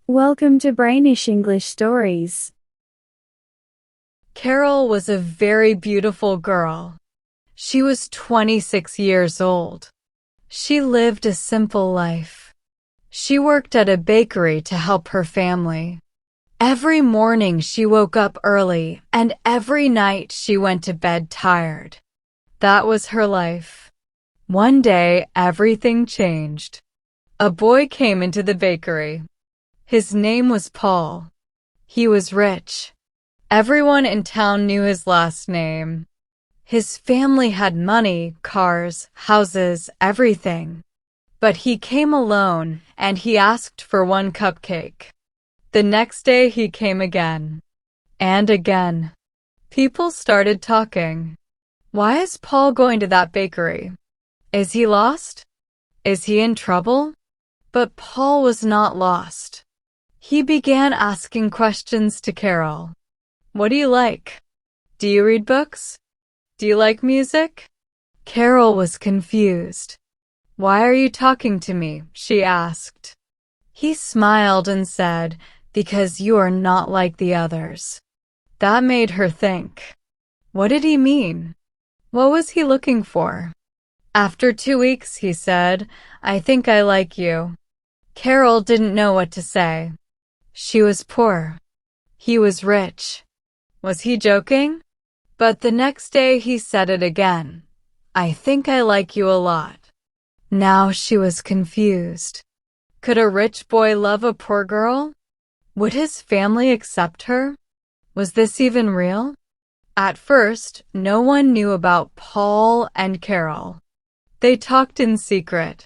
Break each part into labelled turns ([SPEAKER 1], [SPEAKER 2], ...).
[SPEAKER 1] Welcome to Brainish English Stories.
[SPEAKER 2] Carol was a very beautiful girl. She was 26 years old. She lived a simple life. She worked at a bakery to help her family. Every morning she woke up early, and every night she went to bed tired. That was her life. One day, everything changed. A boy came into the bakery. His name was Paul. He was rich. Everyone in town knew his last name. His family had money, cars, houses, everything. But he came alone, and he asked for one cupcake. The next day he came again. And again. People started talking. Why is Paul going to that bakery? Is he lost? Is he in trouble? But Paul was not lost. He began asking questions to Carol. What do you like? Do you read books? Do you like music? Carol was confused. Why are you talking to me? She asked. He smiled and said, because you are not like the others. That made her think. What did he mean? What was he looking for? After 2 weeks, he said, I think I like you. Carol didn't know what to say. She was poor. He was rich. Was he joking? But the next day he said it again. I think I like you a lot. Now she was confused. Could a rich boy love a poor girl? Would his family accept her? Was this even real? At first, no one knew about Paul and Carol. They talked in secret.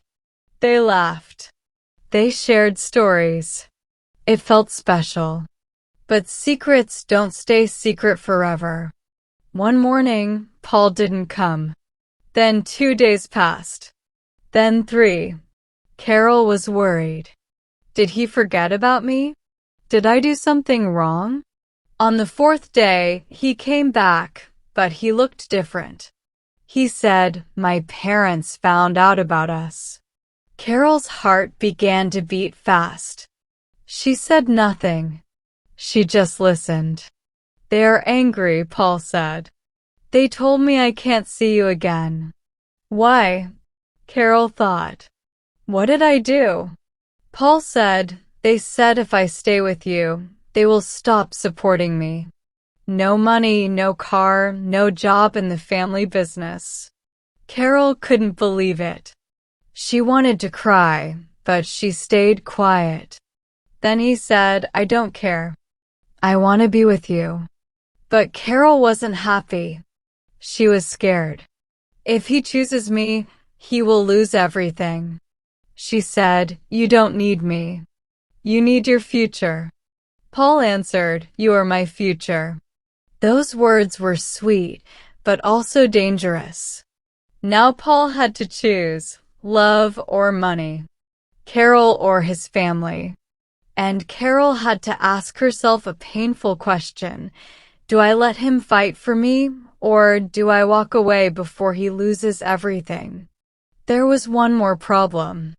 [SPEAKER 2] They laughed. They shared stories. It felt special. But secrets don't stay secret forever. One morning, Paul didn't come. Then 2 days passed. Then 3. Carol was worried. Did he forget about me? Did I do something wrong? On the 4th day, he came back, but he looked different. He said, my parents found out about us. Carol's heart began to beat fast. She said nothing. She just listened. They are angry, Paul said. They told me I can't see you again. Why? Carol thought. What did I do? Paul said, they said if I stay with you, they will stop supporting me. No money, no car, no job in the family business. Carol couldn't believe it. She wanted to cry, but she stayed quiet. Then he said, I don't care. I want to be with you. But Carol wasn't happy. She was scared. If he chooses me, he will lose everything. She said, you don't need me. You need your future. Paul answered, you are my future. Those words were sweet, but also dangerous. Now Paul had to choose, love or money, Carol or his family. And Carol had to ask herself a painful question. Do I let him fight for me, or do I walk away before he loses everything? There was one more problem.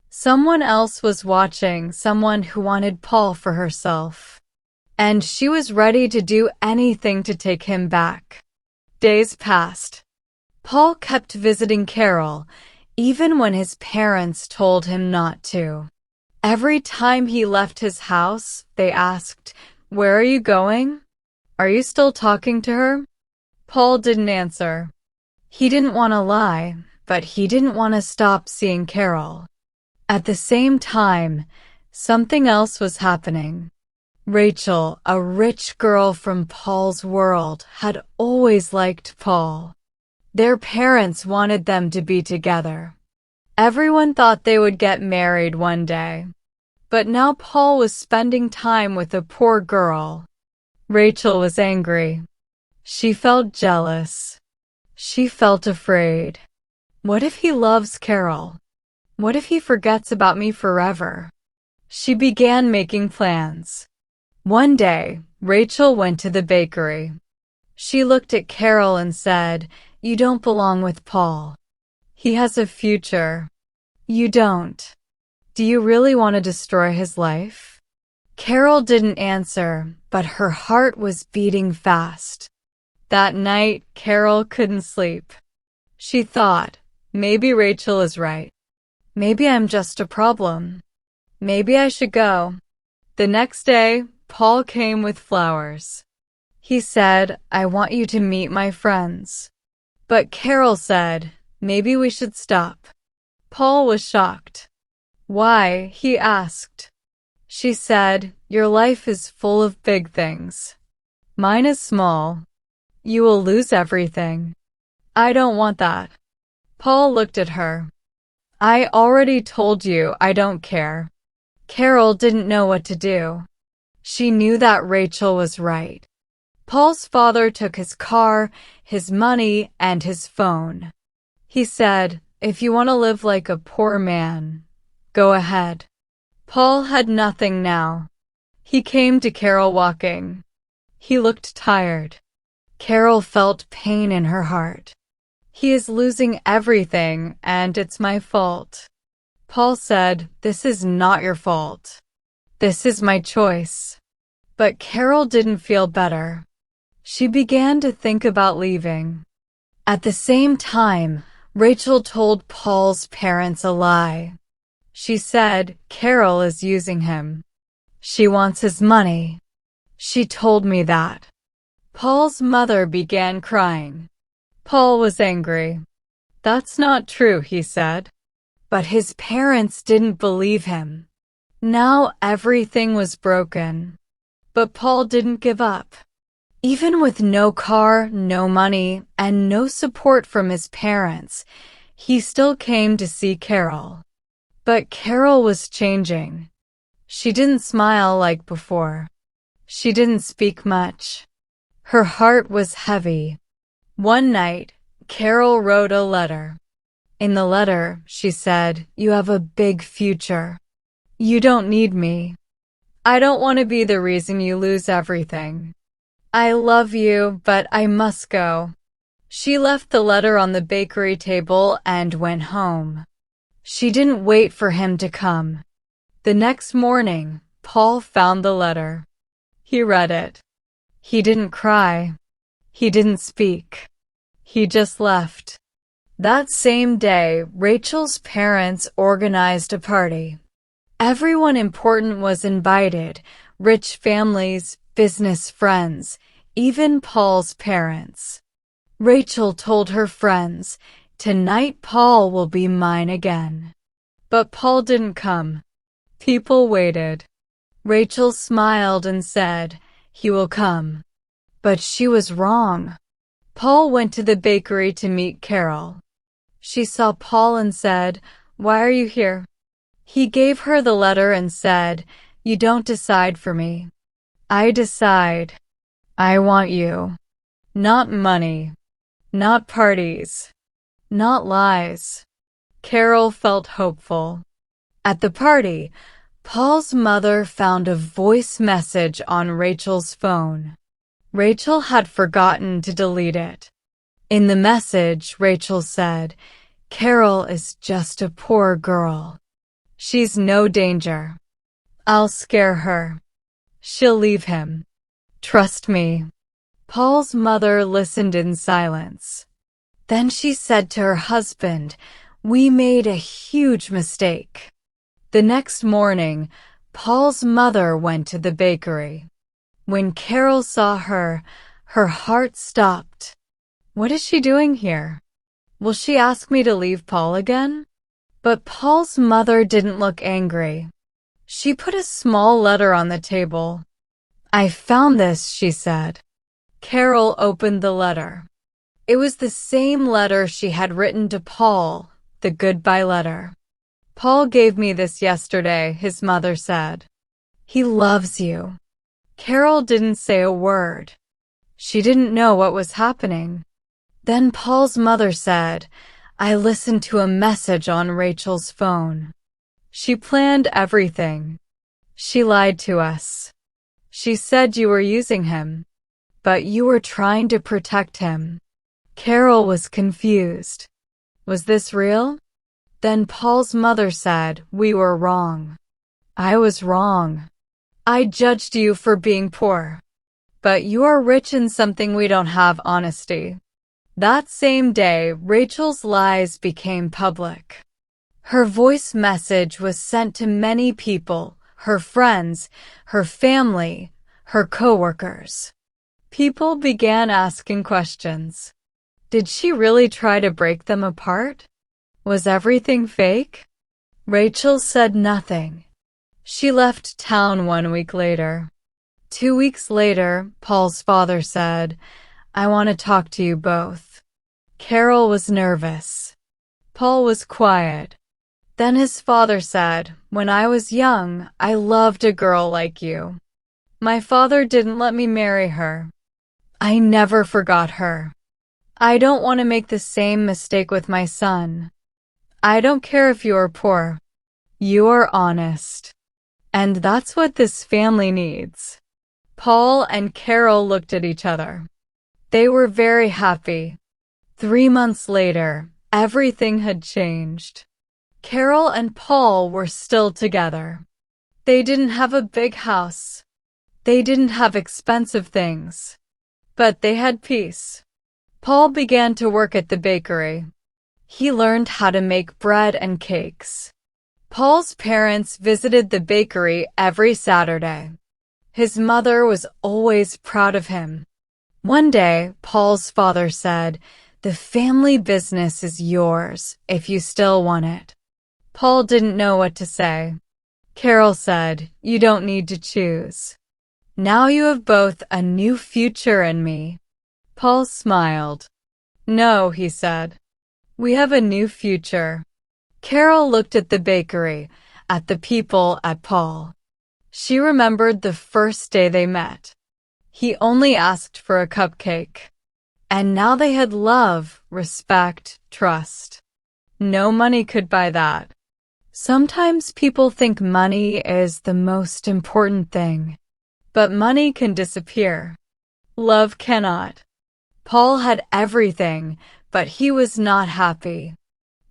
[SPEAKER 2] Someone else was watching, someone who wanted Paul for herself. And she was ready to do anything to take him back. Days passed. Paul kept visiting Carol, even when his parents told him not to. Every time he left his house, they asked, where are you going? Are you still talking to her? Paul didn't answer. He didn't want to lie, but he didn't want to stop seeing Carol. At the same time, something else was happening. Rachel, a rich girl from Paul's world, had always liked Paul. Their parents wanted them to be together. Everyone thought they would get married one day. But now Paul was spending time with a poor girl. Rachel was angry. She felt jealous. She felt afraid. What if he loves Carol? What if he forgets about me forever? She began making plans. One day, Rachel went to the bakery. She looked at Carol and said, you don't belong with Paul. He has a future. You don't. Do you really want to destroy his life? Carol didn't answer, but her heart was beating fast. That night, Carol couldn't sleep. She thought, maybe Rachel is right. Maybe I'm just a problem. Maybe I should go. The next day, Paul came with flowers. He said, I want you to meet my friends. But Carol said, maybe we should stop. Paul was shocked. Why? He asked. She said, your life is full of big things. Mine is small. You will lose everything. I don't want that. Paul looked at her. I already told you I don't care. Carol didn't know what to do. She knew that Rachel was right. Paul's father took his car, his money, and his phone. He said, if you want to live like a poor man, go ahead. Paul had nothing now. He came to Carol walking. He looked tired. Carol felt pain in her heart. He is losing everything, and it's my fault. Paul said, this is not your fault. This is my choice. But Carol didn't feel better. She began to think about leaving. At the same time, Rachel told Paul's parents a lie. She said, Carol is using him. She wants his money. She told me that. Paul's mother began crying. Paul was angry. That's not true, he said. But his parents didn't believe him. Now everything was broken. But Paul didn't give up. Even with no car, no money, and no support from his parents, he still came to see Carol. But Carol was changing. She didn't smile like before. She didn't speak much. Her heart was heavy. One night, Carol wrote a letter. In the letter, she said, you have a big future. You don't need me. I don't want to be the reason you lose everything. I love you, but I must go. She left the letter on the bakery table and went home. She didn't wait for him to come. The next morning, Paul found the letter. He read it. He didn't cry. He didn't speak. He just left. That same day, Rachel's parents organized a party. Everyone important was invited, rich families, business friends, even Paul's parents. Rachel told her friends, tonight Paul will be mine again. But Paul didn't come. People waited. Rachel smiled and said, he will come. But she was wrong. Paul went to the bakery to meet Carol. She saw Paul and said, why are you here? He gave her the letter and said, you don't decide for me. I decide. I want you. Not money. Not parties. Not lies. Carol felt hopeful. At the party, Paul's mother found a voice message on Rachel's phone. Rachel had forgotten to delete it. In the message, Rachel said, Carol is just a poor girl. She's no danger. I'll scare her. She'll leave him. Trust me. Paul's mother listened in silence. Then she said to her husband, we made a huge mistake. The next morning, Paul's mother went to the bakery. When Carol saw her, her heart stopped. What is she doing here? Will she ask me to leave Paul again? But Paul's mother didn't look angry. She put a small letter on the table. I found this, she said. Carol opened the letter. It was the same letter she had written to Paul, the goodbye letter. Paul gave me this yesterday, his mother said. He loves you. Carol didn't say a word. She didn't know what was happening. Then Paul's mother said, I listened to a message on Rachel's phone. She planned everything. She lied to us. She said you were using him, but you were trying to protect him. Carol was confused. Was this real? Then Paul's mother said, we were wrong. I was wrong. I judged you for being poor. But you are rich in something we don't have, honesty. That same day, Rachel's lies became public. Her voice message was sent to many people, her friends, her family, her coworkers. People began asking questions. Did she really try to break them apart? Was everything fake? Rachel said nothing. She left town 1 week later. 2 weeks later, Paul's father said, "I want to talk to you both." Carol was nervous. Paul was quiet. Then his father said, "When I was young, I loved a girl like you. My father didn't let me marry her. I never forgot her. I don't want to make the same mistake with my son. I don't care if you are poor. You are honest. And that's what this family needs." Paul and Carol looked at each other. They were very happy. 3 months later, everything had changed. Carol and Paul were still together. They didn't have a big house. They didn't have expensive things. But they had peace. Paul began to work at the bakery. He learned how to make bread and cakes. Paul's parents visited the bakery every Saturday. His mother was always proud of him. One day, Paul's father said, "The family business is yours if you still want it." Paul didn't know what to say. Carol said, "You don't need to choose. Now you have both a new future and me." Paul smiled. "No," he said. "We have a new future." Carol looked at the bakery, at the people, at Paul. She remembered the first day they met. He only asked for a cupcake. And now they had love, respect, trust. No money could buy that. Sometimes people think money is the most important thing. But money can disappear. Love cannot. Paul had everything, but he was not happy.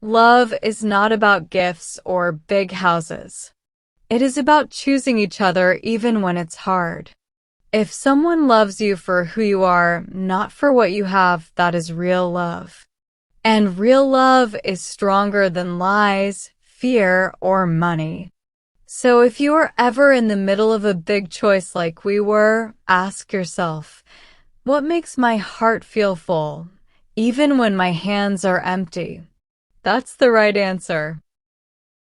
[SPEAKER 2] Love is not about gifts or big houses. It is about choosing each other even when it's hard. If someone loves you for who you are, not for what you have, that is real love. And real love is stronger than lies, fear, or money. So if you are ever in the middle of a big choice like we were, ask yourself, what makes my heart feel full, even when my hands are empty? That's the right answer.